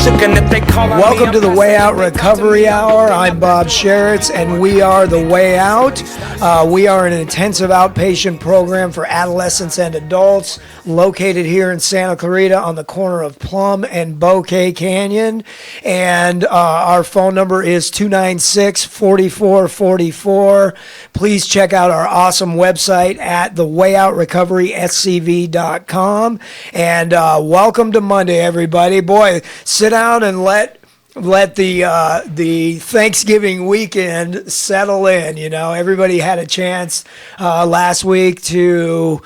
Welcome to the Way Out Recovery Hour. I'm Bob Sharits, and we are the Way Out. We are an intensive outpatient program for adolescents and adults located here in Santa Clarita on the corner of Plum and Bouquet Canyon. And our phone number is 296-4444. Please check out our awesome website at thewayoutrrecoveryscv.com. And welcome to Monday, everybody. Boy, sit down and let the Thanksgiving weekend settle in. You know, everybody had a chance last week to,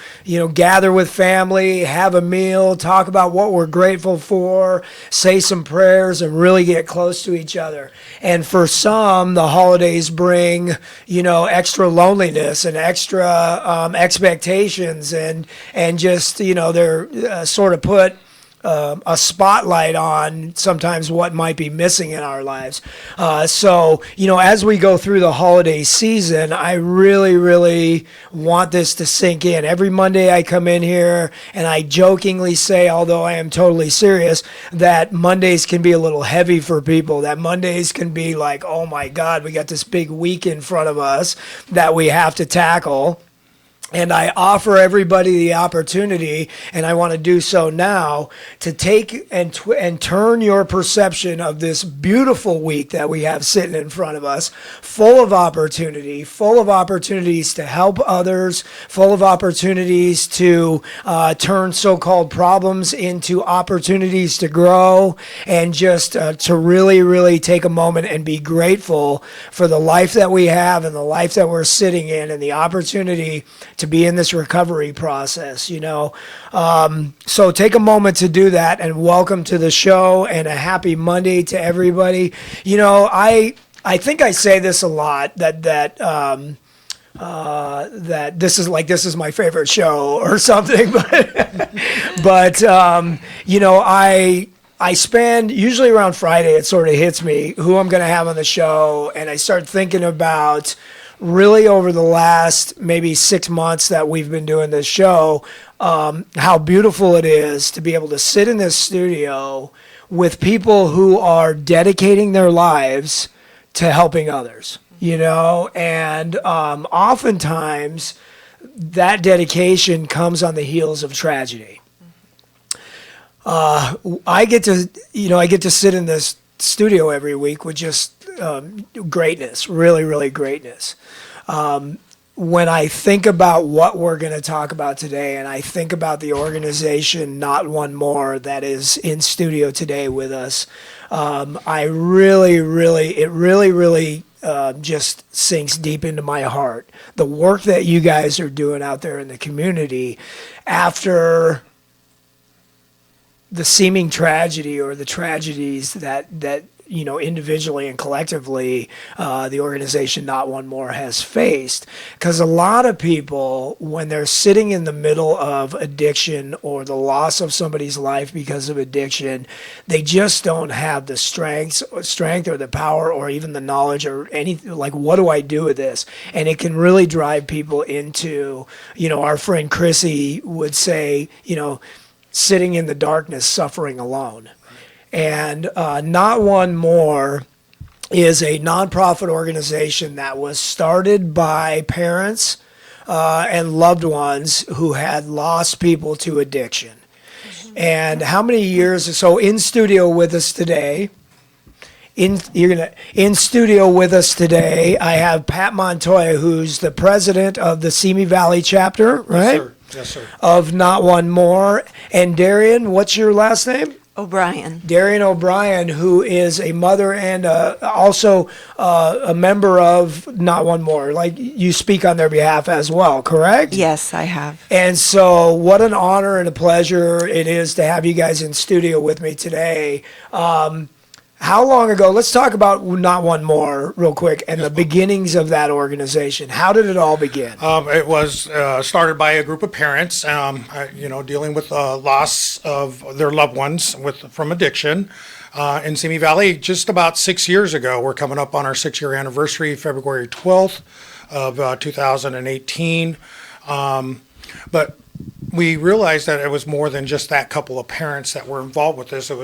gather with family, have a meal, talk about what we're grateful for, say some prayers, and really get close to each other. And for some, the holidays bring, extra loneliness and extra expectations, and just, they're sort of put a spotlight on sometimes what might be missing in our lives. So, as we go through the holiday season, I really, really want this to sink in. Every Monday I come in here and I jokingly say, although I am totally serious, that Mondays can be a little heavy for people, that Mondays can be like, oh my God, we got this big week in front of us that we have to tackle. And I offer everybody the opportunity, and I want to do so now, to take and turn your perception of this beautiful week that we have sitting in front of us, full of opportunity, full of opportunities to help others, full of opportunities to turn so-called problems into opportunities to grow, and just to really, really take a moment and be grateful for the life that we have and the life that we're sitting in and the opportunity to be in this recovery process, So take a moment to do that, and welcome to the show, and a happy Monday to everybody. I think I say this a lot, that this is my favorite show or something, but I spend, usually around Friday, it sort of hits me who I'm going to have on the show, and I start thinking about really over the last maybe 6 months that we've been doing this show, how beautiful it is to be able to sit in this studio with people who are dedicating their lives to helping others, and oftentimes that dedication comes on the heels of tragedy. I get to sit in this studio every week with just greatness, really, really greatness. When I think about what we're going to talk about today, and I think about the organization Not One More that is in studio today with us, it really just sinks deep into my heart. The work that you guys are doing out there in the community after the seeming tragedy or the tragedies that individually and collectively, the organization Not One More has faced. Because a lot of people, when they're sitting in the middle of addiction or the loss of somebody's life because of addiction, they just don't have the strength or the power or even the knowledge or anything, like, what do I do with this? And it can really drive people into, our friend Chrissy would say, sitting in the darkness, suffering alone. And Not One More is a nonprofit organization that was started by parents and loved ones who had lost people to addiction. And how many years? So in studio with us today, I have Pat Montoya, who's the president of the Simi Valley chapter, right? Yes, sir. Of Not One More. And Darian, what's your last name? O'Brien. Darian O'Brien, who is a mother and also a member of Not One More. Like, you speak on their behalf as well, correct? Yes, I have. And so what an honor and a pleasure it is to have you guys in studio with me today. How long ago, let's talk about Not One More real quick and the beginnings of that organization. How did it all begin? It was started by a group of parents, dealing with loss of their loved ones from addiction in Simi Valley just about 6 years ago. We're coming up on our 6-year anniversary, February 12th of 2018. But we realized that it was more than just that couple of parents that were involved with this. It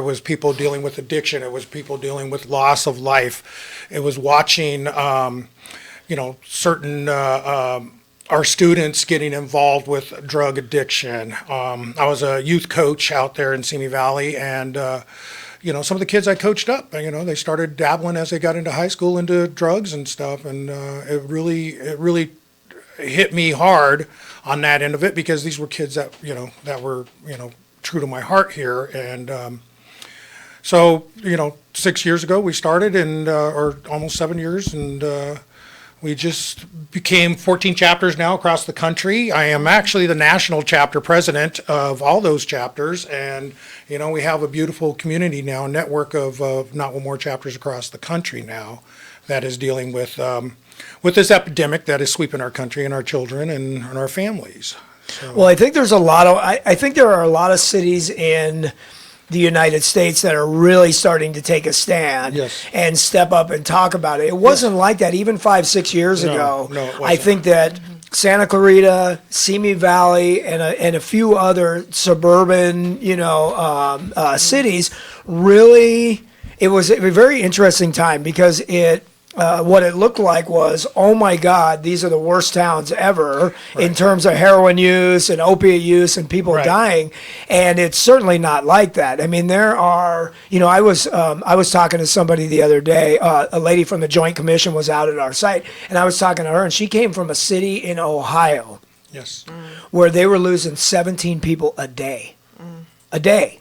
was people dealing with addiction. It was people dealing with loss of life. It was watching, certain our students getting involved with drug addiction. I was a youth coach out there in Simi Valley, and some of the kids I coached up, they started dabbling as they got into high school into drugs and stuff, and it really hit me hard on that end of it, because these were kids that were true to my heart here. And so 6 years ago we started, and or almost 7 years, and we just became 14 chapters now across the country. I am actually the national chapter president of all those chapters, and we have a beautiful community now, a network of Not One More chapters across the country now that is dealing with this epidemic that is sweeping our country and our children and our families. So. Well, I think there's I think there are a lot of cities in the United States that are really starting to take a stand and step up and talk about it. It wasn't like that even 5-6 years ago. No, it wasn't. I think that Santa Clarita, Simi Valley, and a few other suburban, cities really. It was a very interesting time, because what it looked like was, oh my God, these are the worst towns ever in terms of heroin use and opiate use and people dying. And it's certainly not like that. I mean, there are, I was talking to somebody the other day, a lady from the Joint Commission was out at our site, and I was talking to her, and she came from a city in Ohio. Yes. Where they were losing 17 people a day. A day.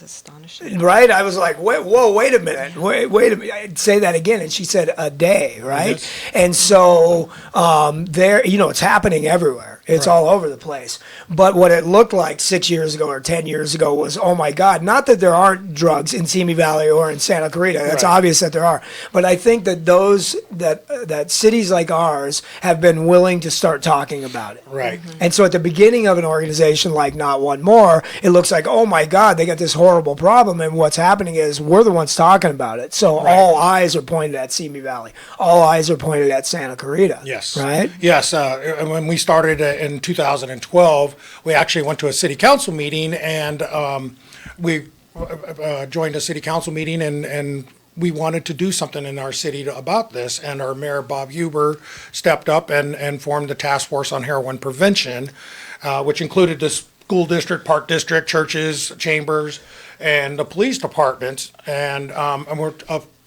Astonishing. Right? I was like, wait a minute. Wait a minute. I'd say that again. And she said a day, right? Yes. And so it's happening everywhere. It's all over the place. But what it looked like 6 years ago or 10 years ago was, oh my God, not that there aren't drugs in Simi Valley or in Santa Clarita. That's obvious that there are. But I think that that cities like ours have been willing to start talking about it. Right. And so at the beginning of an organization like Not One More, it looks like, oh my God, they got this horrible problem. And what's happening is we're the ones talking about it. So all eyes are pointed at Simi Valley. All eyes are pointed at Santa Clarita. Yes. Right? Yes. When we started in 2012, we actually went to a city council meeting, and we joined a city council meeting, and we wanted to do something in our city about this. And our mayor, Bob Huber, stepped up and formed the task force on heroin prevention, which included the school district, park district, churches, chambers, and the police departments. And we're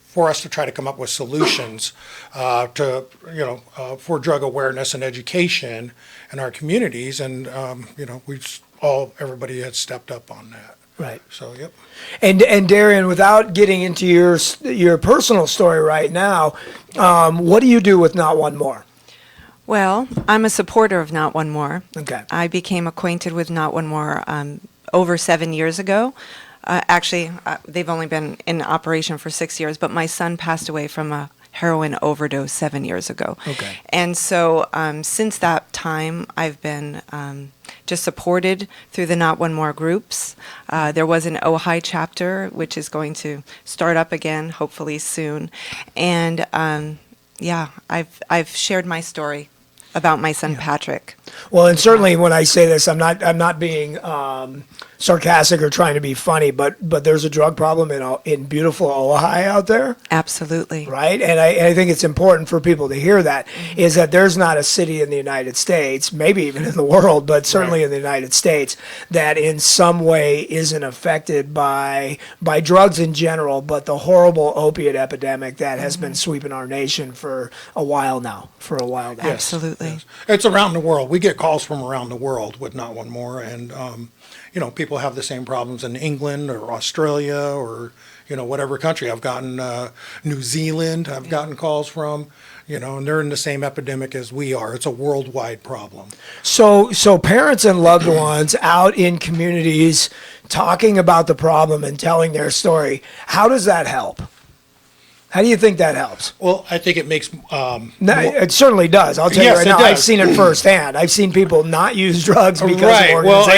for us to try to come up with solutions for drug awareness and education in our communities, and everybody has stepped up on that. Right. So, yep. And Darian, without getting into your personal story right now, what do you do with Not One More? Well, I'm a supporter of Not One More. Okay. I became acquainted with Not One More over 7 years ago. They've only been in operation for 6 years, but my son passed away from a heroin overdose 7 years ago. Okay. And so since that time, I've been just supported through the Not One More groups. There was an Ojai chapter, which is going to start up again, hopefully soon. And I've shared my story about my son Patrick. Well, and certainly when I say this, I'm not being sarcastic or trying to be funny, but there's a drug problem in beautiful Ojai out there. Absolutely. Right? And I think it's important for people to hear that, is that there's not a city in the United States, maybe even in the world, but certainly in the United States, that in some way isn't affected by drugs in general, but the horrible opiate epidemic that has been sweeping our nation for a while now. Yes. Absolutely. Yes. It's around the world. We get calls from around the world with Not One More, and people have the same problems in England or Australia or whatever country. I've gotten New Zealand. I've gotten calls from, and they're in the same epidemic as we are. It's a worldwide problem. So parents and loved ones out in communities talking about the problem and telling their story. How does that help? How do you think that helps? Well, I think it makes It certainly does. I'll tell you right now. I've seen it firsthand. I've seen people not use drugs because of organizations. Well,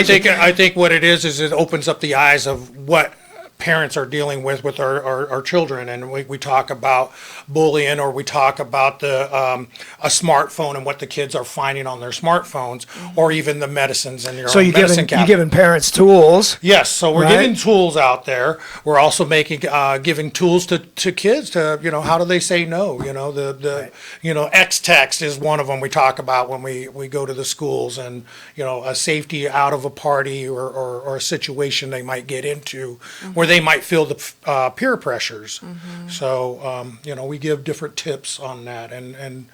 I think what it is it opens up the eyes of what parents are dealing with our children, and we talk about bullying, or we talk about a smartphone and what the kids are finding on their smartphones, or even the medicines in your So own medicine you're cabinet. giving parents tools. Yes, so we're Right. giving tools out there. We're also giving tools to kids to, how do they say no? X text is one of them we talk about when we go to the schools, and, a safety out of a party or a situation they might get into where they might feel the peer pressures. So, we give different tips on that, and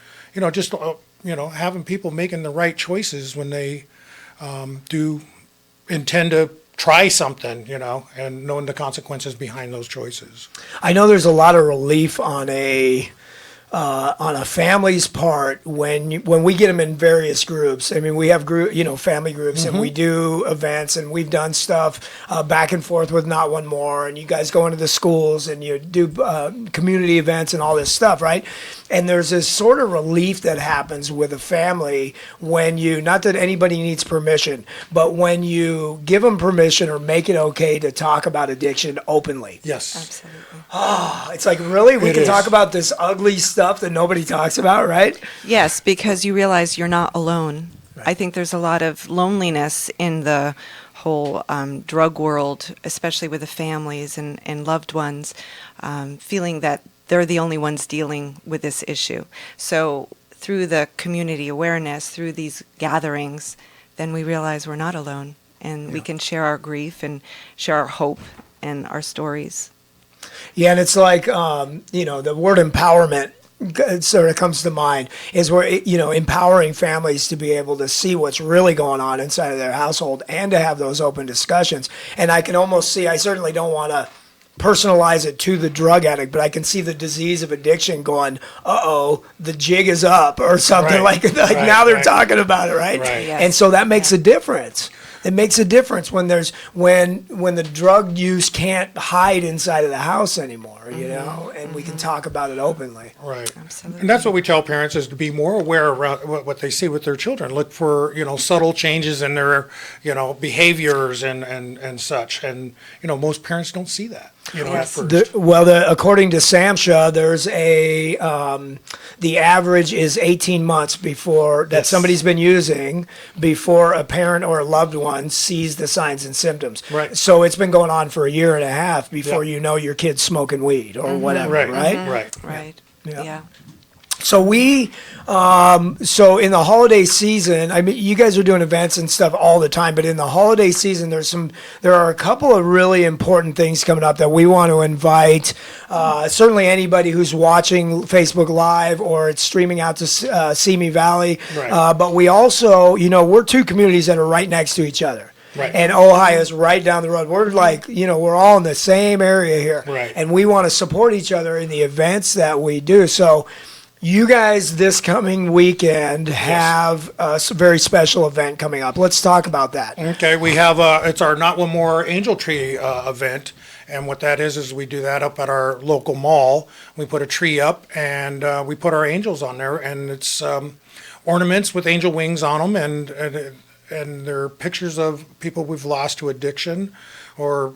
just, having people making the right choices when they do intend to try something, and knowing the consequences behind those choices. I know there's a lot of relief on a family's part when we get them in various groups. I mean, we have family groups, and we do events, and we've done stuff back and forth with Not One More, and you guys go into the schools and you do community events and all this stuff, right? And there's this sort of relief that happens with a family when not that anybody needs permission, but when you give them permission or make it okay to talk about addiction openly. Yes. Absolutely. It's like, really? We It can is. talk about this ugly stuff that nobody talks about, right? Yes, because you realize you're not alone. I think there's a lot of loneliness in the whole drug world, especially with the families and loved ones, feeling that they're the only ones dealing with this issue. So through the community awareness, through these gatherings, then we realize we're not alone, and we can share our grief and share our hope and our stories. Yeah, and it's like, the word empowerment sort of comes to mind, is where, empowering families to be able to see what's really going on inside of their household and to have those open discussions. And I can almost see, I certainly don't want to personalize it to the drug addict, but I can see the disease of addiction going, the jig is up or something Right. like Right, now they're right. talking about it, right? Right. Yes. And so that makes a difference. It makes a difference when when the drug use can't hide inside of the house anymore, and we can talk about it openly. Right. Absolutely. And that's what we tell parents, is to be more aware around what they see with their children. Look for, subtle changes in their, behaviors and such. And, most parents don't see that, at first. According to SAMHSA, there's the average is 18 months before that Yes. somebody's been using before a parent or a loved one sees the signs and symptoms. Right. So it's been going on for a year and a half before Yeah. your kid's smoking weed or whatever, Right. right? Right. Right. Yeah. Yeah. So so in the holiday season, I mean, you guys are doing events and stuff all the time, but in the holiday season, there are a couple of really important things coming up that we want to invite, certainly anybody who's watching Facebook Live or it's streaming out to Simi Valley. Right. But we also, we're two communities that are right next to each other. Right. And Ojai is right down the road. We're like, we're all in the same area here. Right. And we want to support each other in the events that we do. So you guys this coming weekend have a very special event coming up. Let's talk about that. Okay, we have, it's our Not One More Angel Tree event. And what that is we do that up at our local mall. We put a tree up, and we put our angels on there, and it's ornaments with angel wings on them, and they're pictures of people we've lost to addiction, or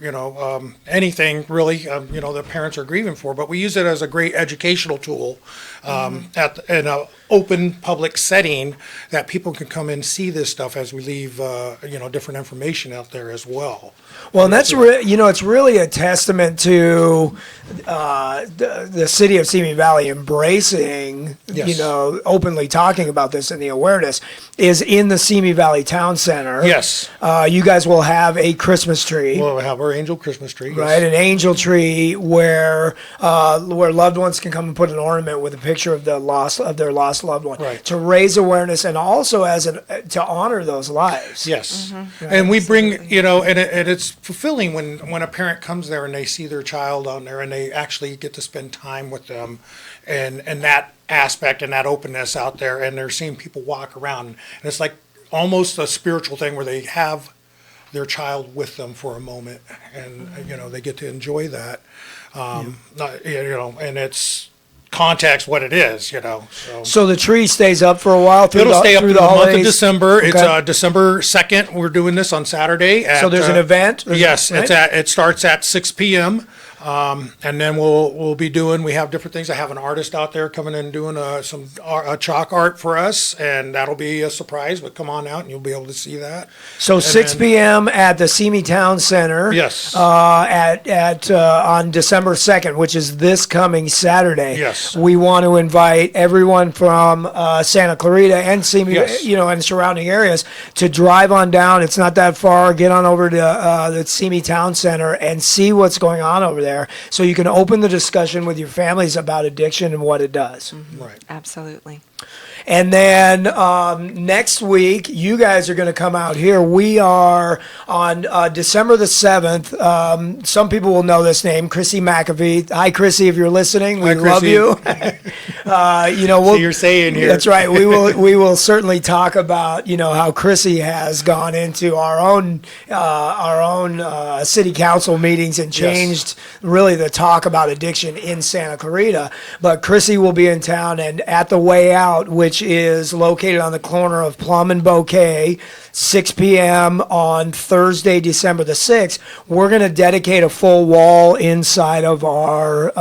anything really that parents are grieving for. But we use it as a great educational tool in an open public setting, that people can come and see this stuff as we leave different information out there as well. Well, and that's it's really a testament to the city of Simi Valley embracing, Yes. openly talking about this, and the awareness is in the Simi Valley Town Center. Yes. You guys will have a Christmas tree. We'll have our angel Christmas tree. yes. Right, an angel tree where loved ones can come and put an ornament with a picture of their lost loved one, Right. to raise awareness and also to honor those lives. Yes, and we bring, and it's fulfilling when a parent comes there and they see their child on there and they actually get to spend time with them, and that aspect and that openness out there, and they're seeing people walk around, and it's like almost a spiritual thing where they have their child with them for a moment, and they get to enjoy that, and it's context what it is, So the tree stays up for a while through It'll stay up through through the month of holidays? December. Okay. It's December 2nd. We're doing this on Saturday. So there's an event? Yes, right? it starts at 6 p.m. And then we have different things. I have an artist out there coming in and doing some chalk art for us, and that'll be a surprise, but come on out and you'll be able to see that. So 6 p.m. at the Simi Town Center. Yes. On December 2nd, which is this coming Saturday. Yes. We want to invite everyone from Santa Clarita and Simi, Yes. and surrounding areas to drive on down. It's not that far. Get on over to the Simi Town Center and see what's going on over there, so you can open the discussion with your families about addiction and what it does. Right. Absolutely. And then next week, you guys are going to come out here. We are on December the 7th. Some people will know this name, Chrissy McAfee. Hi, Chrissy, if you're listening. We Hi, love Chrissy. you. So you're saying here. That's right. We will certainly talk about how Chrissy has gone into our own city council meetings and changed really the talk about addiction in Santa Clarita. But Chrissy will be in town, and at the way out, which is located on the corner of Plum and Bouquet, 6 p.m. on Thursday, December the 6th, we're going to dedicate a full wall inside of our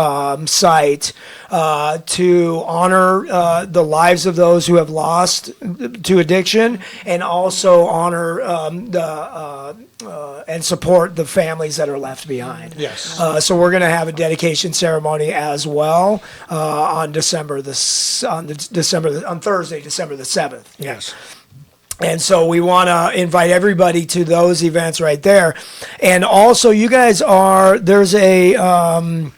site to honor the lives of those who have lost to addiction, and also honor and support the families that are left behind. Yes. So we're going to have a dedication ceremony as well on Thursday, December the 7th. Yes. And so we want to invite everybody to those events right there. And also, you guys there's a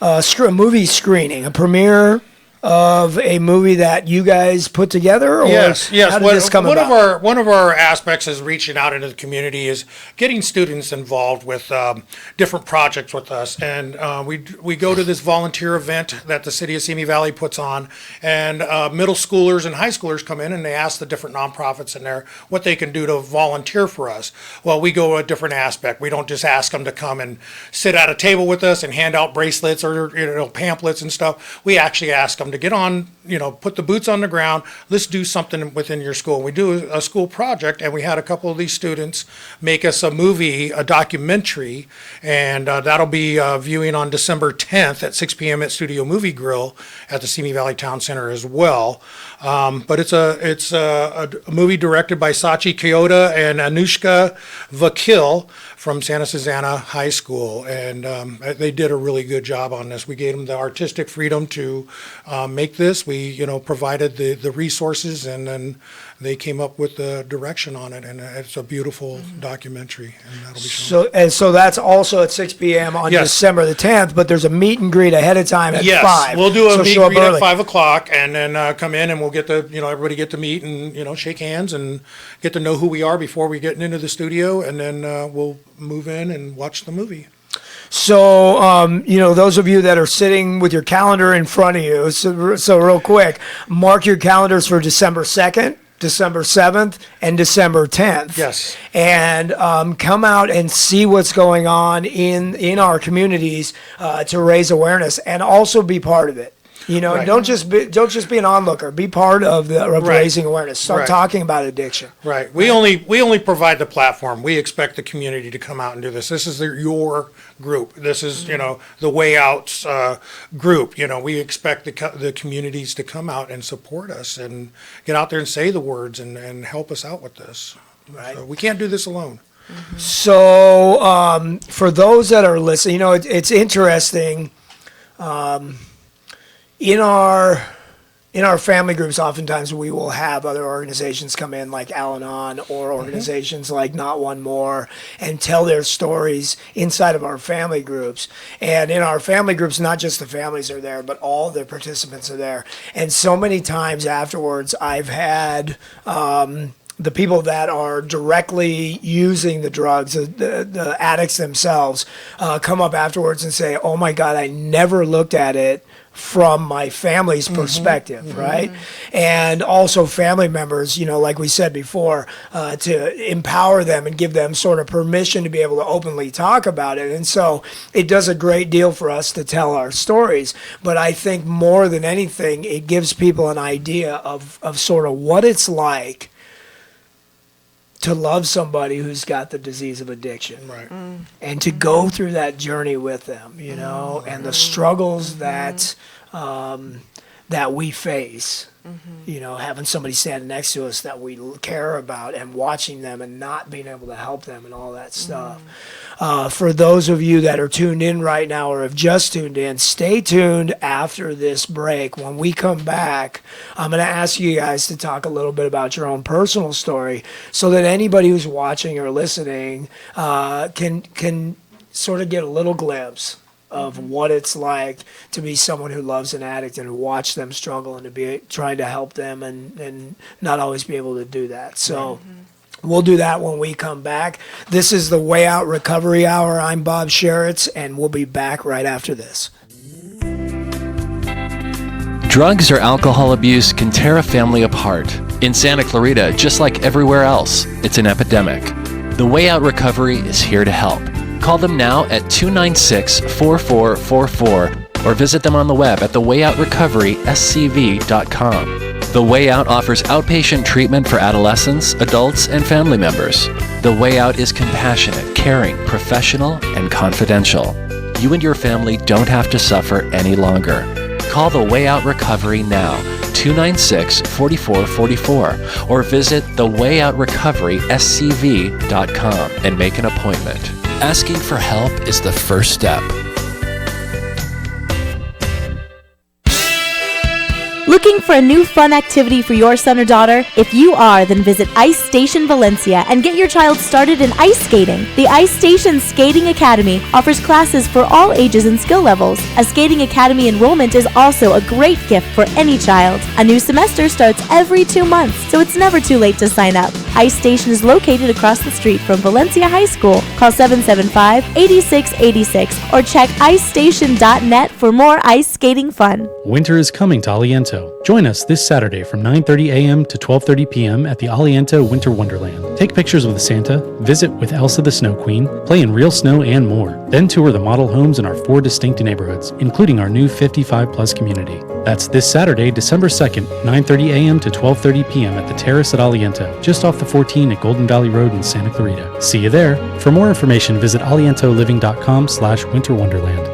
movie screening, a premiere of a movie that you guys put together? Or Yes. How did this come about? One of our aspects is reaching out into the community is getting students involved with different projects with us, and we go to this volunteer event that the city of Simi Valley puts on, and middle schoolers and high schoolers come in and they ask the different nonprofits in there what they can do to volunteer for us. Well, we go a different aspect. We don't just ask them to come and sit at a table with us and hand out bracelets or pamphlets and stuff. We actually ask them to get on, put the boots on the ground. Let's do something within your school. We do a school project, and we had a couple of these students make us a documentary, and that'll be viewing on December 10th at 6 p.m. at Studio Movie Grill at the Simi Valley Town Center as well. But it's a movie directed by Sachi Kyoto and Anushka Vakil from Santa Susana High School, and they did a really good job on this. We gave them the artistic freedom to make this. We, provided the resources, and then they came up with the direction on it, and it's a beautiful documentary, and that'll be shown. So that's also at 6 p.m. on Yes. December the 10th, but there's a meet and greet ahead of time at 5. Yes, we'll do a So meet show and up greet early. at 5 o'clock, and then come in, and we'll get everybody get to meet and, shake hands and get to know who we are before we get into the studio, and then we'll move in and watch the movie. So, those of you that are sitting with your calendar in front of you, so real quick, mark your calendars for December 2nd, December 7th, and December 10th. Yes. And come out and see what's going on in our communities to raise awareness, and also be part of it. Right. Don't just be an onlooker. Be part of Right. raising awareness. Start Right. talking about addiction. Right. We only provide the platform. We expect the community to come out and do this. This is your group. This is, the Way Out's group. We expect the communities to come out and support us and get out there and say the words and help us out with this. Right. So we can't do this alone. So, for those that are listening, it's interesting. In our family groups, oftentimes we will have other organizations come in, like Al-Anon, or organizations like Not One More, and tell their stories inside of our family groups. And in our family groups, not just the families are there, but all the participants are there. And so many times afterwards, I've had the people that are directly using the drugs, the addicts themselves, come up afterwards and say, "Oh my God, I never looked at it from my family's perspective," right? And also family members, like we said before, to empower them and give them sort of permission to be able to openly talk about it. And so it does a great deal for us to tell our stories. But I think more than anything, it gives people an idea of sort of what it's like to love somebody who's got the disease of addiction, Right. and to go through that journey with them, and the struggles that that we face, having somebody standing next to us that we care about and watching them and not being able to help them and all that stuff. For those of you that are tuned in right now or have just tuned in, stay tuned after this break. When we come back, I'm going to ask you guys to talk a little bit about your own personal story so that anybody who's watching or listening can sort of get a little glimpse of what it's like to be someone who loves an addict and to watch them struggle and to be trying to help them and not always be able to do that. So we'll do that when we come back. This is the Way Out Recovery Hour. I'm Bob Sharits, and we'll be back right after this. Drugs or alcohol abuse can tear a family apart. In Santa Clarita, just like everywhere else, it's an epidemic. The Way Out Recovery is here to help. Call them now at 296-4444 or visit them on the web at thewayoutrocoveryscv.com. The Way Out offers outpatient treatment for adolescents, adults, and family members. The Way Out is compassionate, caring, professional, and confidential. You and your family don't have to suffer any longer. Call the Way Out Recovery now, 296-4444, or visit thewayoutrocoveryscv.com and make an appointment. Asking for help is the first step. Looking for a new fun activity for your son or daughter? If you are, then visit Ice Station Valencia and get your child started in ice skating. The Ice Station Skating Academy offers classes for all ages and skill levels. A Skating Academy enrollment is also a great gift for any child. A new semester starts every 2 months, so it's never too late to sign up. Ice Station is located across the street from Valencia High School. Call 775-8686 or check icestation.net for more ice skating fun. Winter is coming to Aliento. Join us this Saturday from 9:30 a.m. to 12:30 p.m. at the Aliento Winter Wonderland. Take pictures with Santa, visit with Elsa the Snow Queen, play in real snow and more. Then tour the model homes in our 4 distinct neighborhoods, including our new 55-plus community. That's this Saturday, December 2nd, 9:30 a.m. to 12:30 p.m. at the Terrace at Aliento, just off the 14 at Golden Valley Road in Santa Clarita. See you there. For more information, visit alientoliving.com/winterwonderland.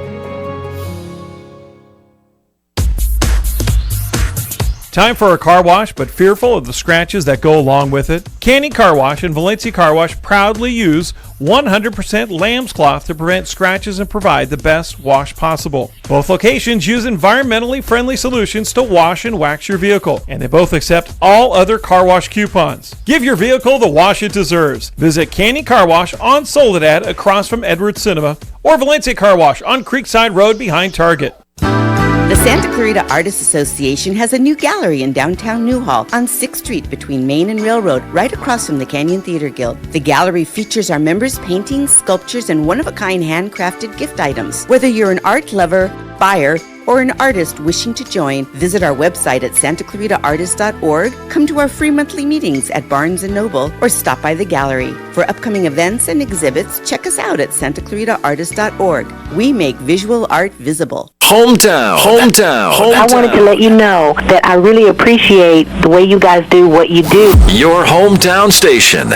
Time for a car wash, but fearful of the scratches that go along with it? Canny Car Wash and Valencia Car Wash proudly use 100% lamb's cloth to prevent scratches and provide the best wash possible. Both locations use environmentally friendly solutions to wash and wax your vehicle, and they both accept all other car wash coupons. Give your vehicle the wash it deserves. Visit Canny Car Wash on Soledad across from Edwards Cinema, or Valencia Car Wash on Creekside Road behind Target. The Santa Clarita Artists Association has a new gallery in downtown Newhall on 6th Street between Main and Railroad, right across from the Canyon Theater Guild. The gallery features our members' paintings, sculptures, and one-of-a-kind handcrafted gift items. Whether you're an art lover, buyer, or an artist wishing to join, visit our website at santaclaritaartist.org, come to our free monthly meetings at Barnes & Noble, or stop by the gallery. For upcoming events and exhibits, check us out at santaclaritaartist.org. We make visual art visible. Hometown. I wanted to let you know that I really appreciate the way you guys do what you do. Your hometown station.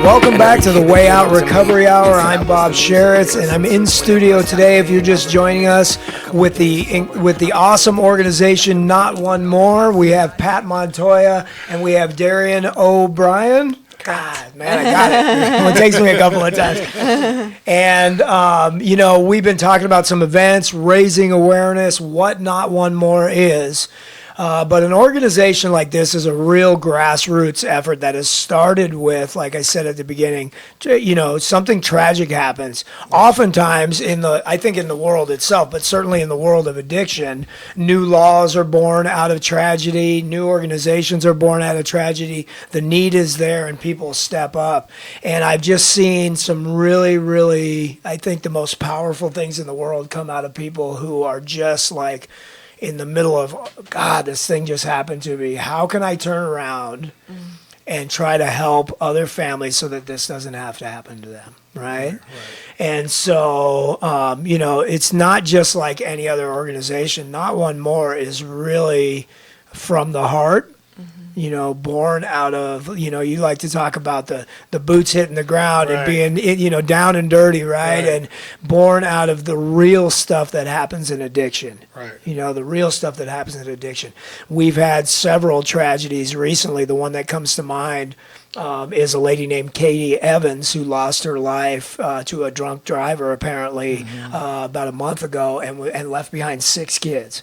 Welcome back to the Way Out Recovery Hour. I'm Bob Sharits, and I'm in studio today, if you're just joining us, with the awesome organization Not One More. We have Pat Montoya, and we have Darian O'Brien. God, man, I got it. Well, it takes me a couple of times. And, we've been talking about some events, raising awareness, what Not One More is. But an organization like this is a real grassroots effort that has started with, like I said at the beginning, something tragic happens. Oftentimes I think in the world itself, but certainly in the world of addiction, new laws are born out of tragedy, new organizations are born out of tragedy. The need is there and people step up. And I've just seen some really, really, I think the most powerful things in the world come out of people who are just like, in the middle of, God, this thing just happened to me. How can I turn around and try to help other families so that this doesn't have to happen to them, right? And so, it's not just like any other organization. Not One More is really from the heart. Born out of, you like to talk about the boots hitting the ground and being, down and dirty, right? And born out of the real stuff that happens in addiction. Right. The real stuff that happens in addiction. We've had several tragedies recently. The one that comes to mind is a lady named Katie Evans who lost her life to a drunk driver apparently about a month ago and left behind 6 kids.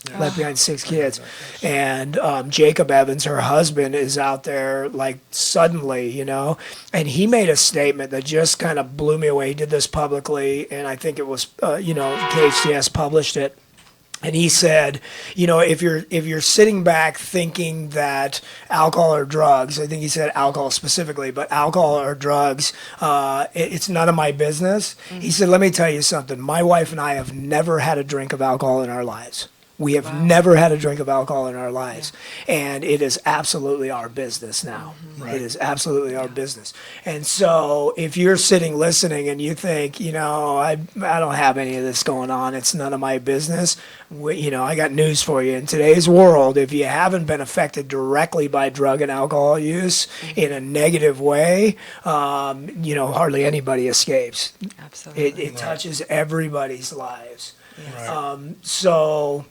And Jacob Evans, her husband, is out there like suddenly, and he made a statement that just kind of blew me away. He did this publicly, and I think it was KHTS published it. And he said, if you're sitting back thinking that alcohol or drugs, I think he said alcohol specifically, but alcohol or drugs, it's none of my business. He said, let me tell you something. My wife and I have never had a drink of alcohol in our lives. We have never had a drink of alcohol in our lives. And it is absolutely our business now. It is absolutely our business. And so if you're sitting listening and you think, I don't have any of this going on, it's none of my business, I got news for you. In today's world, if you haven't been affected directly by drug and alcohol use in a negative way, hardly anybody escapes. Absolutely. It touches everybody's lives. Yes. So...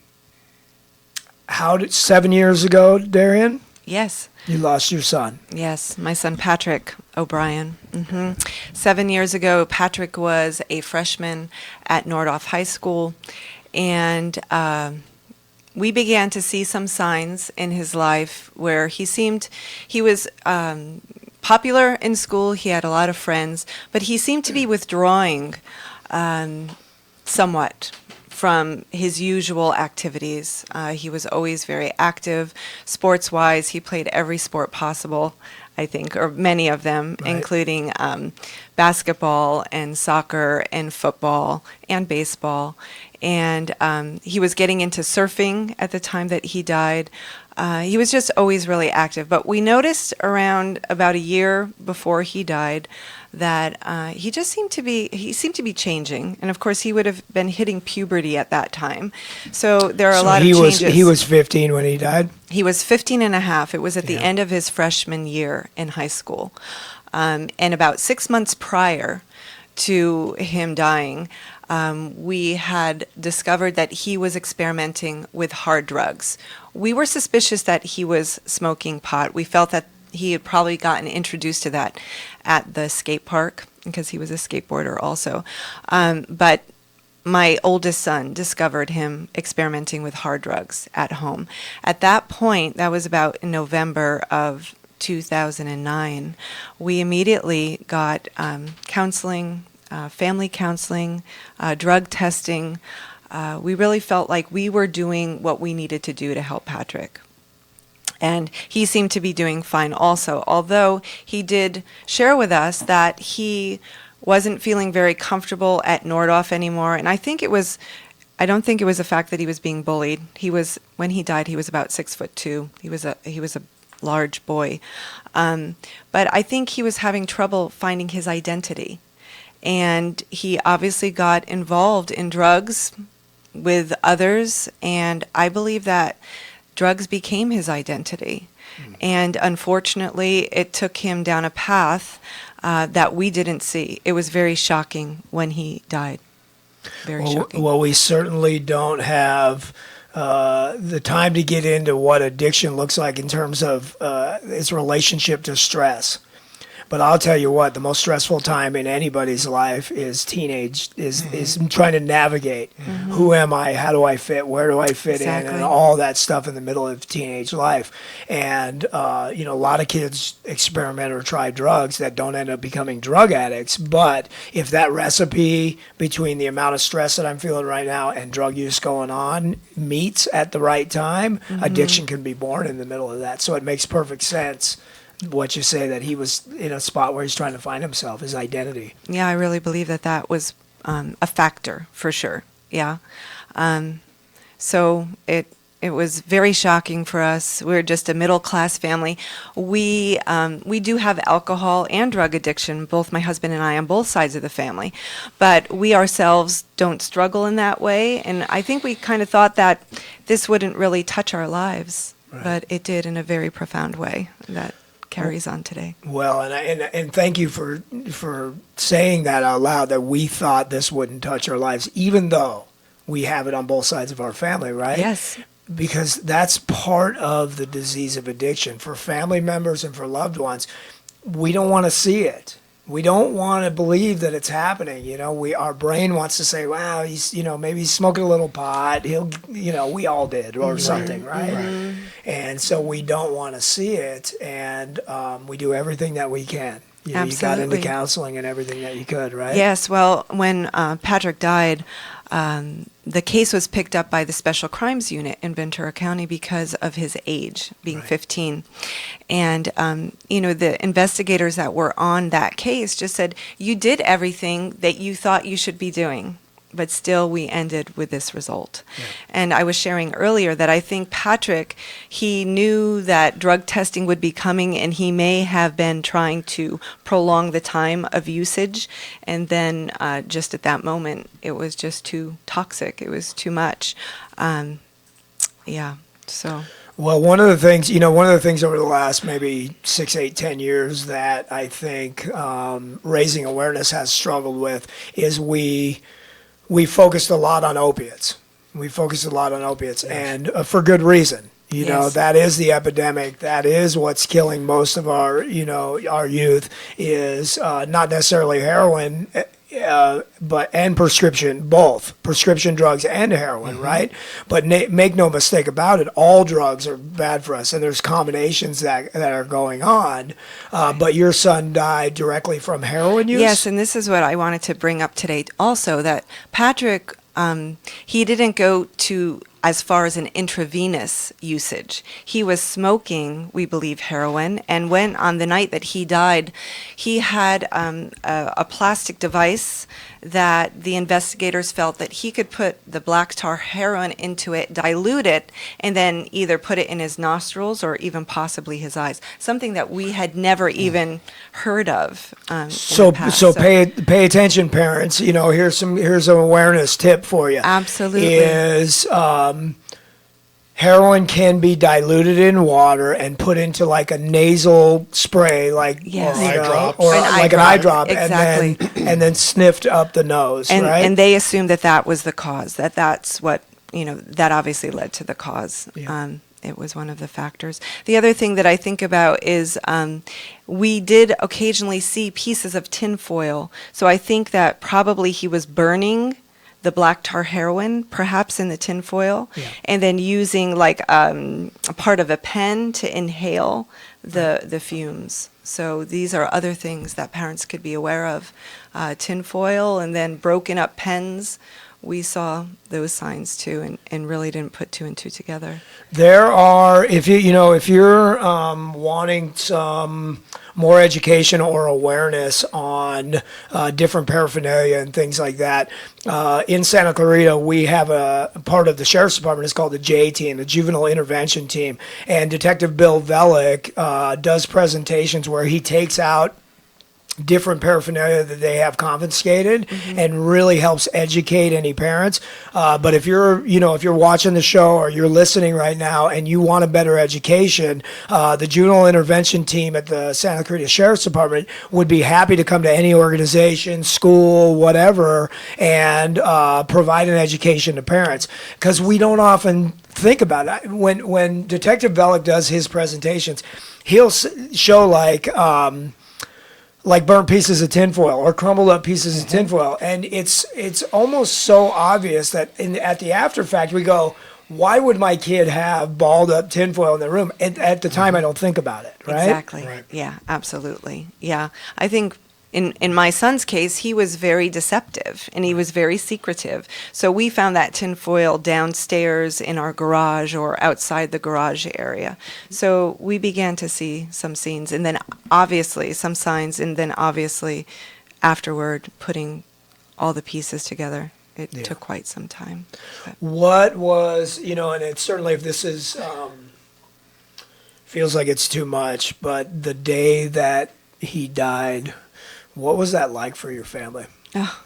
7 years ago, Darian? Yes. You lost your son. Yes, my son Patrick O'Brien. 7 years ago, Patrick was a freshman at Nordhoff High School, and we began to see some signs in his life where he was popular in school, he had a lot of friends, but he seemed to be withdrawing somewhat from his usual activities. He was always very active sports-wise. He played every sport possible, I think, or many of them, including basketball and soccer and football and baseball. And he was getting into surfing at the time that he died. He was just always really active. But we noticed around about a year before he died that he seemed to be changing. And of course, he would have been hitting puberty at that time. So there are a lot of changes. He was 15 when he died? He was 15 and a half. It was at the end of his freshman year in high school. And about 6 months prior to him dying, we had discovered that he was experimenting with hard drugs. We were suspicious that he was smoking pot. We felt that he had probably gotten introduced to that at the skate park because he was a skateboarder also. But my oldest son discovered him experimenting with hard drugs at home. At that point, that was about in November of 2009, we immediately got counseling, family counseling, drug testing. We really felt like we were doing what we needed to do to help Patrick. And he seemed to be doing fine also, although he did share with us that he wasn't feeling very comfortable at Nordhoff anymore. And I don't think it was the fact that he was being bullied. When he died, he was about 6'2". He was a large boy. But I think he was having trouble finding his identity. And he obviously got involved in drugs with others, and I believe that drugs became his identity. And unfortunately, it took him down a path that we didn't see. It was very shocking when he died. Very shocking. Well, we certainly don't have the time to get into what addiction looks like in terms of its relationship to stress. But I'll tell you what, the most stressful time in anybody's life is teenage, is trying to navigate. Who am I? How do I fit? Where do I fit in? Exactly. And all that stuff in the middle of teenage life. And, a lot of kids experiment or try drugs that don't end up becoming drug addicts. But if that recipe between the amount of stress that I'm feeling right now and drug use going on meets at the right time, addiction can be born in the middle of that. So it makes perfect sense what you say, that he was in a spot where he's trying to find himself, his identity. Yeah, I really believe that was a factor for sure. Yeah. So it was very shocking for us. We're just a middle-class family. We do have alcohol and drug addiction, both my husband and I, on both sides of the family. But we ourselves don't struggle in that way. And I think we kind of thought that this wouldn't really touch our lives. Right. But it did in a very profound way that carries on today. Well, and thank you for saying that out loud, that we thought this wouldn't touch our lives, even though we have it on both sides of our family, right? Yes. Because that's part of the disease of addiction. For family members and for loved ones, we don't want to see it. We don't want to believe that it's happening. Our brain wants to say, wow, he's, maybe he's smoking a little pot. He'll, we all did or something, right? And so we don't want to see it. And we do everything that we can. You got into Absolutely. counseling and everything that you could, right? Yes, well, when Patrick died, the case was picked up by the Special Crimes Unit in Ventura County because of his age, being 15. And, the investigators that were on that case just said, you did everything that you thought you should be doing. But still, we ended with this result. Yeah. And I was sharing earlier that I think Patrick, he knew that drug testing would be coming, and he may have been trying to prolong the time of usage. And then just at that moment, it was just too toxic. It was too much. So. Well, one of the things over the last maybe 6, 8, 10 years that I think raising awareness has struggled with is we focused a lot on opiates. And for good reason. That is the epidemic. That is what's killing most of our youth, is not necessarily heroin, and prescription, both prescription drugs and heroin, right? But make no mistake about it, all drugs are bad for us, and there's combinations that are going on. But your son died directly from heroin use? Yes, and this is what I wanted to bring up today also, that Patrick, he didn't go to as far as an intravenous usage. He was smoking, we believe, heroin, and when on the night that he died, he had a plastic device that the investigators felt that he could put the black tar heroin into it, dilute it, and then either put it in his nostrils or even possibly his eyes. Something that we had never even heard of. So pay attention, parents. Here's an awareness tip for you. Absolutely. Is heroin can be diluted in water and put into like a nasal spray, like Yes. Eye drops. or An like eye an eye drop, drop, exactly. and then sniffed up the nose, And, right? and they assumed that was the cause, that's what, that obviously led to the cause. Yeah. It was one of the factors. The other thing that I think about is we did occasionally see pieces of tinfoil. So I think that probably he was burning the black tar heroin, perhaps in the tinfoil, and then using like a part of a pen to inhale the fumes. So these are other things that parents could be aware of. Tinfoil and then broken up pens. We saw those signs too, and really didn't put two and two together. There are, if you're wanting some more education or awareness on different paraphernalia and things like that, in Santa Clarita we have a part of the Sheriff's Department is called the J Team, the Juvenile Intervention Team, and Detective Bill Velick does presentations where he takes out different paraphernalia that they have confiscated and really helps educate any parents. But if you're watching the show or you're listening right now and you want a better education, the Juvenile Intervention Team at the Santa Clarita Sheriff's Department would be happy to come to any organization, school, whatever, and provide an education to parents. Because we don't often think about it. When Detective Velick does his presentations, he'll show like like burnt pieces of tinfoil or crumbled up pieces of tinfoil. And it's almost so obvious that at the after fact, we go, why would my kid have balled up tinfoil in their room? At the time, I don't think about it, right? Exactly. Right. Yeah, absolutely. Yeah. I think in my son's case, he was very deceptive and he was very secretive. So we found that tinfoil downstairs in our garage or outside the garage area. So we began to see some scenes and then obviously some signs, and then obviously afterward putting all the pieces together. It took quite some time. But. What was, and it's certainly, if this is, feels like it's too much, but the day that he died, what was that like for your family? Oh.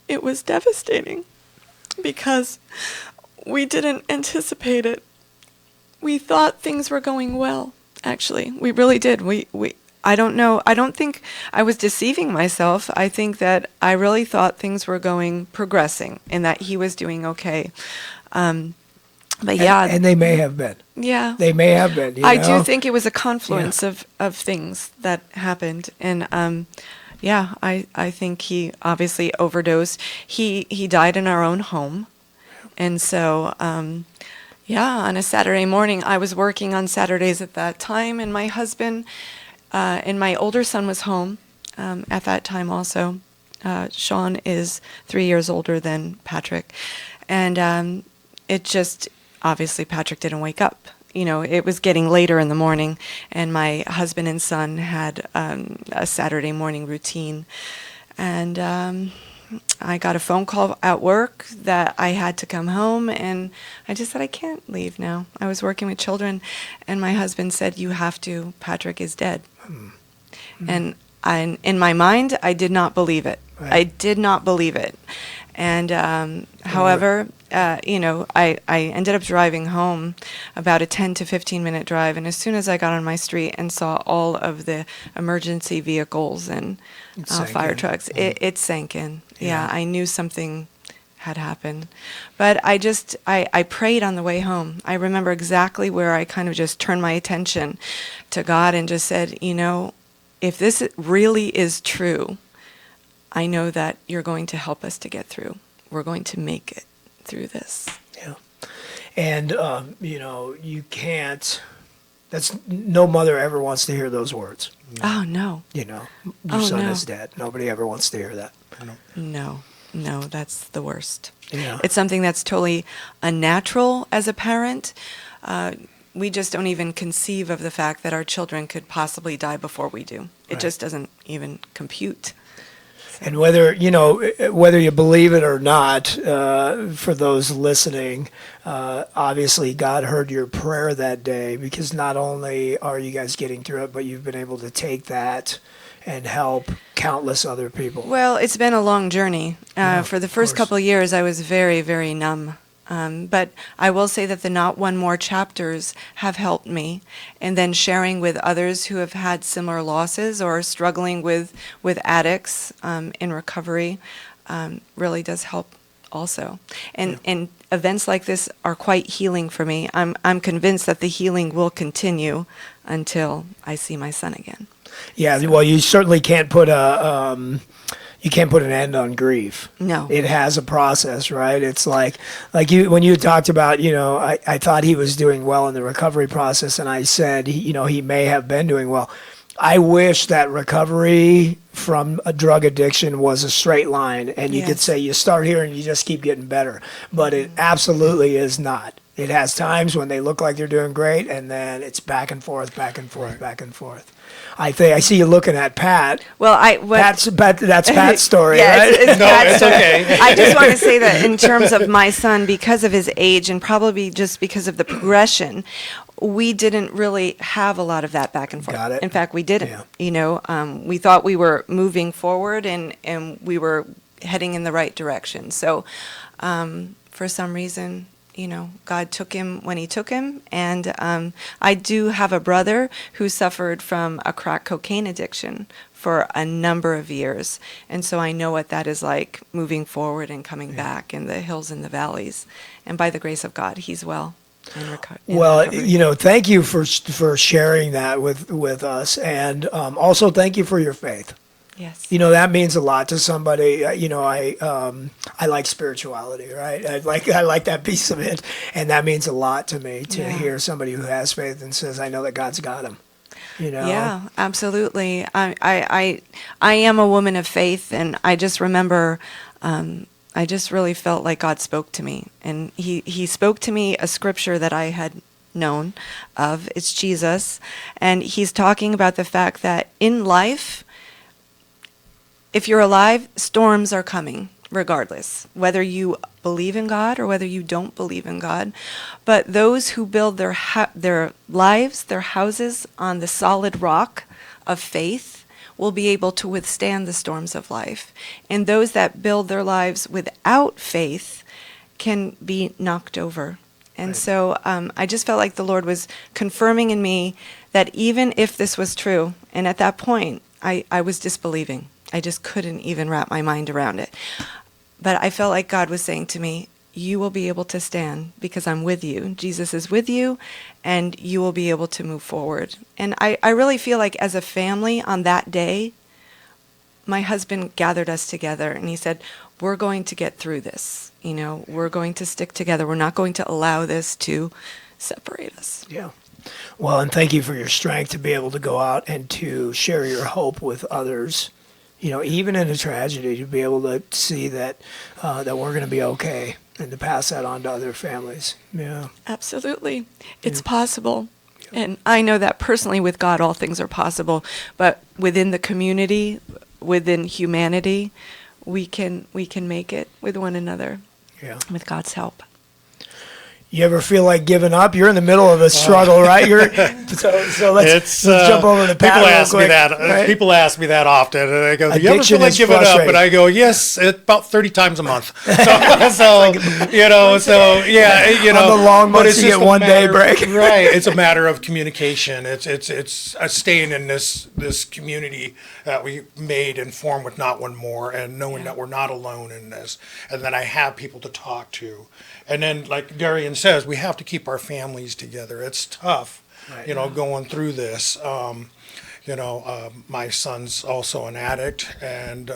It was devastating because we didn't anticipate it. We thought things were going well, actually. We really did. I don't know. I don't think I was deceiving myself. I think that I really thought things were progressing and that he was doing okay. But yeah. And they may have been. Yeah. They may have been. I do think it was a confluence of things that happened. And I think he obviously overdosed. He died in our own home. And so, on a Saturday morning, I was working on Saturdays at that time, and my husband and my older son was home at that time also. Sean is 3 years older than Patrick. And it just, obviously Patrick didn't wake up. It was getting later in the morning, and my husband and son had a Saturday morning routine. And I got a phone call at work that I had to come home, and I just said, I can't leave now. I was working with children, and my husband said, you have to, Patrick is dead. And in my mind, I did not believe it. Right. I did not believe it. And however, I ended up driving home, about a 10 to 15 minute drive. And as soon as I got on my street and saw all of the emergency vehicles and fire trucks, it sank in. Yeah, I knew something had happened. But I prayed on the way home. I remember exactly where I kind of just turned my attention to God and just said, if this really is true, I know that you're going to help us to get through. We're going to make it through this. Yeah. And, you can't, no mother ever wants to hear those words. Oh, no. Your son is dead. Nobody ever wants to hear that. No, that's the worst. Yeah. It's something that's totally unnatural as a parent. We just don't even conceive of the fact that our children could possibly die before we do. It just doesn't even compute. And whether you believe it or not, for those listening, obviously God heard your prayer that day, because not only are you guys getting through it, but you've been able to take that and help countless other people. Well, it's been a long journey. For the first couple of years, I was very, very numb. But I will say that the Not One More chapters have helped me, and then sharing with others who have had similar losses or are struggling with addicts in recovery really does help also. And events like this are quite healing for me. I'm convinced that the healing will continue until I see my son again. Yeah, well, you certainly can't put an end on grief. No. It has a process, right? It's like you, when you talked about, I thought he was doing well in the recovery process, and I said, he may have been doing well. I wish that recovery from a drug addiction was a straight line, and you could say you start here and you just keep getting better. But it absolutely is not. It has times when they look like they're doing great, and then it's back and forth, back and forth, back and forth. I see you looking at Pat. Well, that's Pat's story, yeah, right? It's Pat's story. Okay. I just want to say that in terms of my son, because of his age and probably just because of the progression, we didn't really have a lot of that back and forth. Got it. In fact, we didn't. Yeah. We thought we were moving forward and we were heading in the right direction. So, for some reason, God took him when he took him. And I do have a brother who suffered from a crack cocaine addiction for a number of years. And so I know what that is like, moving forward and coming back in the hills and the valleys. And by the grace of God, he's well. Well, thank you for sharing that with us, and also thank you for your faith. Yes. That means a lot to somebody. I like spirituality, right? I like that piece of it, and that means a lot to me to hear somebody who has faith and says, "I know that God's got him." Yeah, absolutely. I am a woman of faith, and I just remember, I just really felt like God spoke to me, and He spoke to me a scripture that I had known of. It's Jesus, and He's talking about the fact that in life, if you're alive, storms are coming, regardless, whether you believe in God or whether you don't believe in God. But those who build their lives, their houses on the solid rock of faith will be able to withstand the storms of life. And those that build their lives without faith can be knocked over. And so I just felt like the Lord was confirming in me that even if this was true, and at that point, I was disbelieving. I just couldn't even wrap my mind around it. But I felt like God was saying to me, you will be able to stand because I'm with you. Jesus is with you, and you will be able to move forward. And I really feel like as a family on that day, my husband gathered us together, and he said, we're going to get through this. We're going to stick together. We're not going to allow this to separate us. Yeah. Well, and thank you for your strength to be able to go out and to share your hope with others. Even in a tragedy, to be able to see that that we're going to be okay, and to pass that on to other families. Yeah, absolutely, it's possible, and I know that personally with God, all things are possible. But within the community, within humanity, we can make it with one another. Yeah, with God's help. You ever feel like giving up? You're in the middle of a struggle, right? So let's jump over to Pat. People ask me that. Right? People ask me that often, and I go, "Do you ever feel like giving up?" And I go, "Yes, about 30 times a month." So on the long months you get one day break. Right. It's a matter of communication. It's staying in this community that we made and formed with Not One More, and knowing that we're not alone in this, and that I have people to talk to. And then, like Darian says, we have to keep our families together. It's tough, going through this. My son's also an addict, and,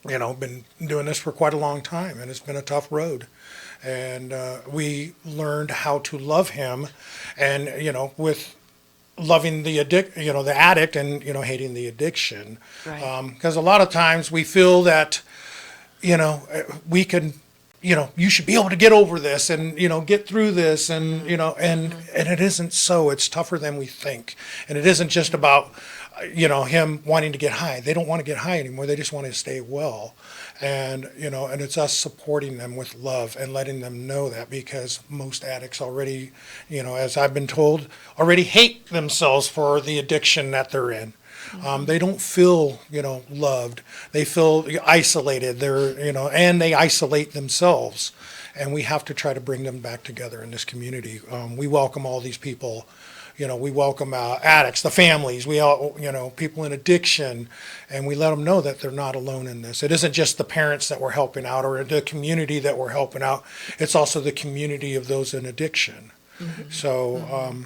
been doing this for quite a long time, and it's been a tough road. And we learned how to love him, and, with loving the addict and, hating the addiction. Right. Because a lot of times we feel that, we can, you should be able to get over this and, get through this and, and it isn't so. It's tougher than we think. And it isn't just about, him wanting to get high. They don't want to get high anymore. They just want to stay well. And, and it's us supporting them with love and letting them know that, because most addicts already, as I've been told, already hate themselves for the addiction that they're in. They don't feel, loved. They feel isolated. They're, and they isolate themselves. And we have to try to bring them back together in this community. We welcome all these people. We welcome addicts, the families. We all, people in addiction, and we let them know that they're not alone in this. It isn't just the parents that we're helping out or the community that we're helping out. It's also the community of those in addiction. Mm-hmm. So.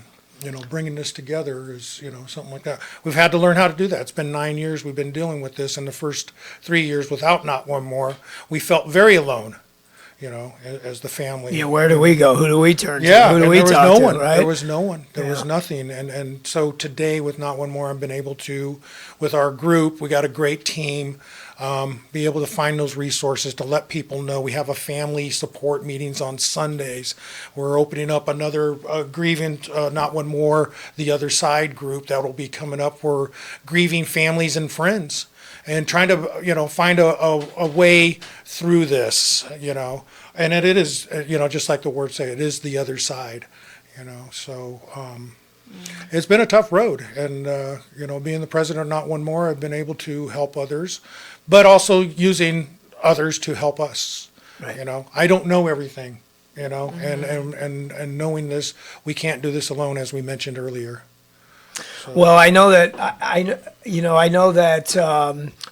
Bringing this together is, something like that. We've had to learn how to do that. It's been 9 years we've been dealing with this. In the first 3 years without Not One More, we felt very alone, as the family. Yeah, where do we go? Who do we turn to? Yeah, who do we talk to, right? There was no one. There was nothing. And so today with Not One More, I've been able to, with our group, we got a great team, be able to find those resources to let people know. We have a family support meetings on Sundays. We're opening up another grieving, Not One More, the Other Side group that will be coming up for grieving families and friends, and trying to, find a way through this, and it is, just like the words say, it is the other side, so it's been a tough road. And, being the president of Not One More, I've been able to help others, but also using others to help us. Right. I don't know everything, and knowing this, we can't do this alone, as we mentioned earlier. So. Well, I know that I know that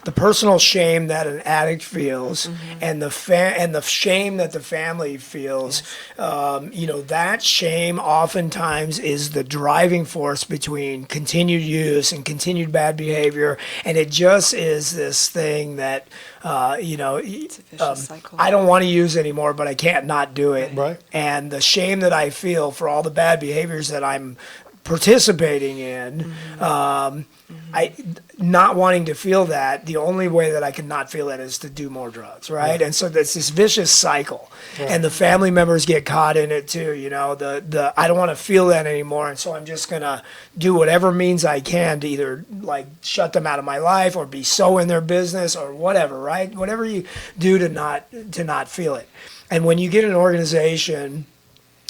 the personal shame that an addict feels, and the shame that the family feels, that shame oftentimes is the driving force between continued use and continued bad behavior, and it just is this thing that It's a vicious cycle. I don't want to use anymore, but I can't not do it. Right. And the shame that I feel for all the bad behaviors that I'm participating in, I not wanting to feel that, the only way that I can not feel it is to do more drugs, right? And so there's this vicious cycle, and the family members get caught in it too. The I don't want to feel that anymore, and so I'm just gonna do whatever means I can to either like shut them out of my life or be so in their business or whatever, right? Whatever you do to not feel it. And when you get an organization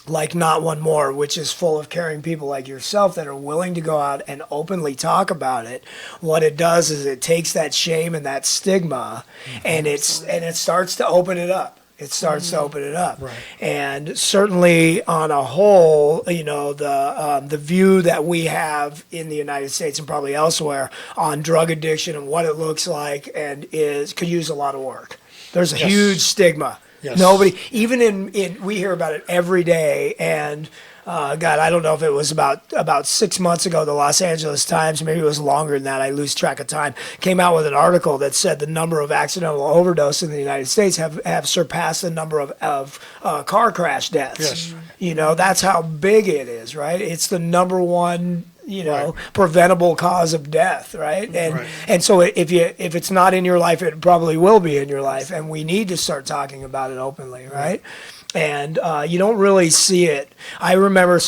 like Not One More, which is full of caring people like yourself that are willing to go out and openly talk about it, what it does is it takes that shame and that stigma, and it starts to open it up. It starts to open it up. Right. And certainly on a whole, the view that we have in the United States and probably elsewhere on drug addiction and what it looks like and could use a lot of work. There's a huge stigma. Yes. Nobody, even in we hear about it every day, and God, I don't know if it was about 6 months ago, the Los Angeles Times, maybe it was longer than that, I lose track of time, came out with an article that said the number of accidental overdose in the United States have surpassed the number of car crash deaths. Yes. That's how big it is, right? It's the number one preventable cause of death, right? And so if it's not in your life, it probably will be in your life, and we need to start talking about it openly, right? And you don't really see it. I remember,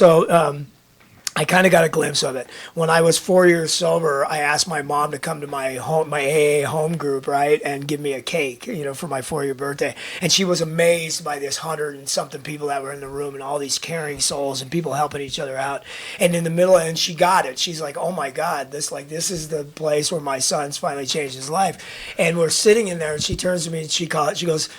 I kind of got a glimpse of it. When I was 4 years sober, I asked my mom to come to my AA home group, right, and give me a cake, for my 4-year birthday. And she was amazed by this 100 and something people that were in the room and all these caring souls and people helping each other out. And in the middle, and she got it. She's like, "Oh my God, this is the place where my son's finally changed his life." And we're sitting in there, and she turns to me and she goes,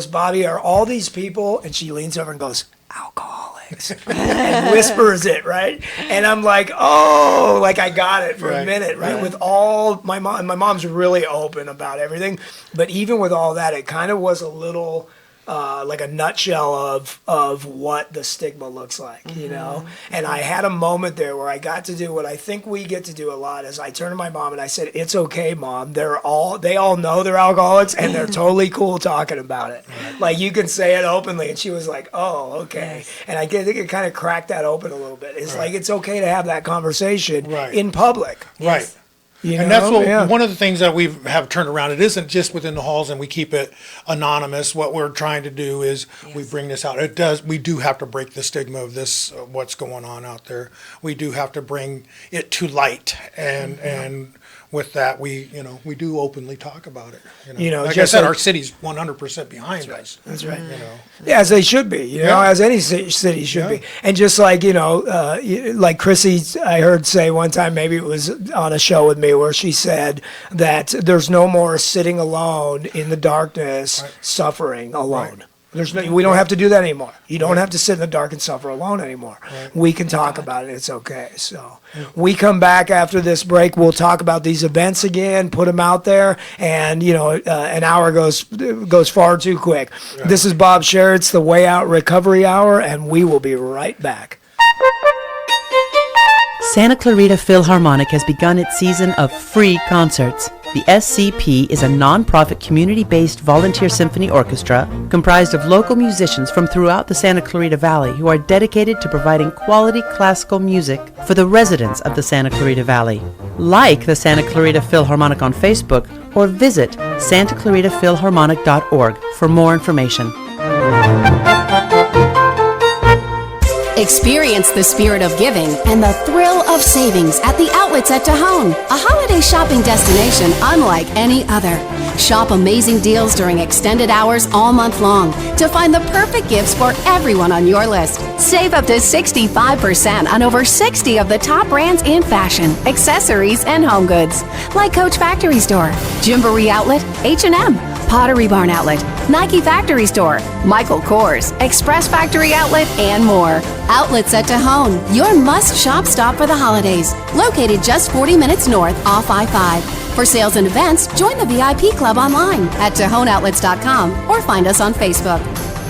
"Bobby, are all these people?" And she leans over and goes, "Alcoholics," and whispers it, right? And I'm like, oh, like I got it for a minute, right? With all my mom's really open about everything, but even with all that, it kind of was a little like a nutshell of what the stigma looks like, And I had a moment there where I got to do what I think we get to do a lot. Is I turned to my mom and I said, "It's okay, Mom. They all know they're alcoholics and they're totally cool talking about it. Like you can say it openly." And she was like, "Oh, okay." Yes. And I think it kind of cracked that open a little bit. It's like it's okay to have that conversation in public. Right. And that's one of the things that we have turned around. It isn't just within the halls and we keep it anonymous. What we're trying to do is we bring this out. We do have to break the stigma of this, what's going on out there. We do have to bring it to light. And with that, we do openly talk about it. Like I said, our city's 100% behind us. That's right. Yeah, as they should be, as any city should be. And just like, like Chrissy, I heard say one time, maybe it was on a show with me, where she said that there's no more sitting alone in the darkness, suffering alone. We don't have to do that anymore. You don't have to sit in the dark and suffer alone anymore. We can talk about it. It's okay. So we come back after this break. We'll talk about these events again, put them out there, and an hour goes far too quick. This is Bob Sharits, the Way Out Recovery Hour, and we will be right back. Santa Clarita Philharmonic has begun its season of free concerts. The SCP is a non-profit community-based volunteer symphony orchestra comprised of local musicians from throughout the Santa Clarita Valley who are dedicated to providing quality classical music for the residents of the Santa Clarita Valley. Like the Santa Clarita Philharmonic on Facebook or visit santaclaritaphilharmonic.org for more information. Experience the spirit of giving and the thrill of savings at the Outlets at Tejon, a holiday shopping destination unlike any other. Shop amazing deals during extended hours all month long to find the perfect gifts for everyone on your list. Save up to 65% on over 60 of the top brands in fashion, accessories, and home goods, like Coach Factory Store, Gymboree Outlet, H&M, Pottery Barn Outlet, Nike Factory Store, Michael Kors, Express Factory Outlet, and more. Outlets at Tejon, your must-shop stop for the holidays. Located just 40 minutes north off I-5. For sales and events, join the VIP Club online at TejoneOutlets.com or find us on Facebook.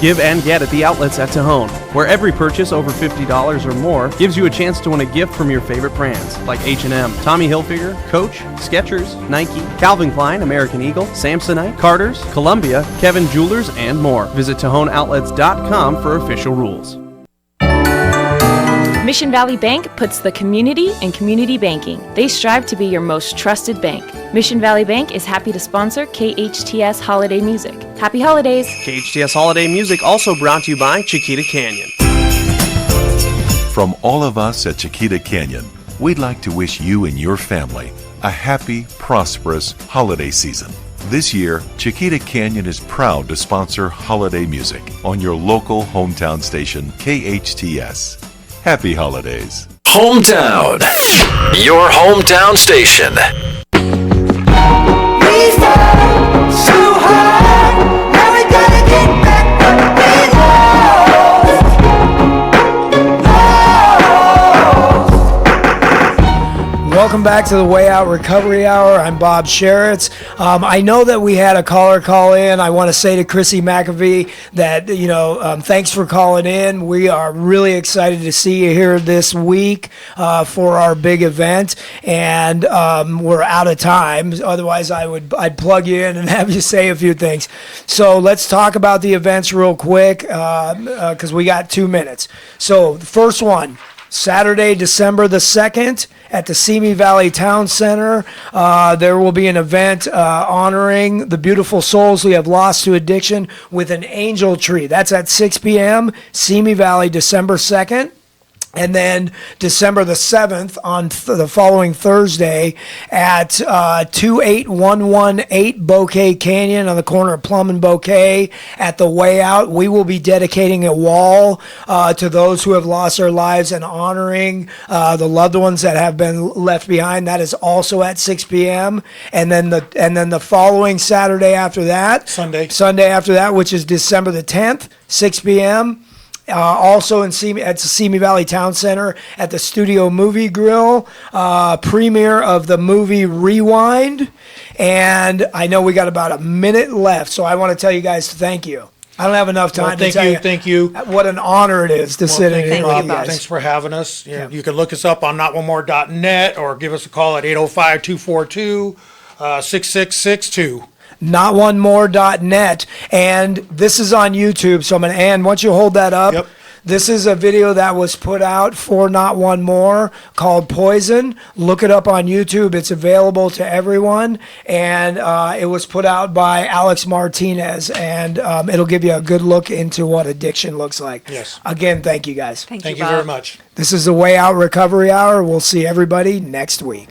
Give and get at the outlets at Tejon, where every purchase over $50 or more gives you a chance to win a gift from your favorite brands like H&M, Tommy Hilfiger, Coach, Skechers, Nike, Calvin Klein, American Eagle, Samsonite, Carter's, Columbia, Kevin Jewelers, and more. Visit TejonOutlets.com for official rules. Mission Valley Bank puts the community in community banking. They strive to be your most trusted bank. Mission Valley Bank is happy to sponsor KHTS Holiday Music. Happy holidays! KHTS Holiday Music also brought to you by Chiquita Canyon. From all of us at Chiquita Canyon, we'd like to wish you and your family a happy, prosperous holiday season. This year, Chiquita Canyon is proud to sponsor holiday music on your local hometown station, KHTS. Happy holidays. Hometown. Your hometown station. We fall so hard, now we gotta get back up and Welcome back to the Way Out Recovery Hour. I'm Bob Sharits. I know that we had a caller call in. I want to say to Chrissy McAfee that, thanks for calling in. We are really excited to see you here this week for our big event. And we're out of time. Otherwise, I'd plug you in and have you say a few things. So let's talk about the events real quick because we got 2 minutes. So the first one, Saturday, December the 2nd at the Simi Valley Town Center. There will be an event honoring the beautiful souls we have lost to addiction with an angel tree. That's at 6 p.m., Simi Valley, December 2nd. And then December the 7th on the following Thursday at 28118 Bouquet Canyon on the corner of Plum and Bouquet at the Way Out. We will be dedicating a wall to those who have lost their lives and honoring the loved ones that have been left behind. That is also at 6 p.m. And then the following Saturday after that, Sunday after that, which is December the 10th, 6 p.m. Also at the Simi Valley Town Center at the Studio Movie Grill, premiere of the movie Rewind. And I know we got about a minute left, so I want to tell you guys thank you. I don't have enough time to tell you. Thank you. What an honor it is to sit in here with you guys. Thanks for having us. You can look us up on notonemore.net or give us a call at 805-242-6662. NotOneMore.net, and this is on YouTube. So Ann, once you hold that up, this is a video that was put out for Not One More called Poison. Look it up on YouTube. It's available to everyone, and it was put out by Alex Martinez, and it'll give you a good look into what addiction looks like. Yes. Again, thank you guys. Thank you very much. This is the Way Out Recovery Hour. We'll see everybody next week.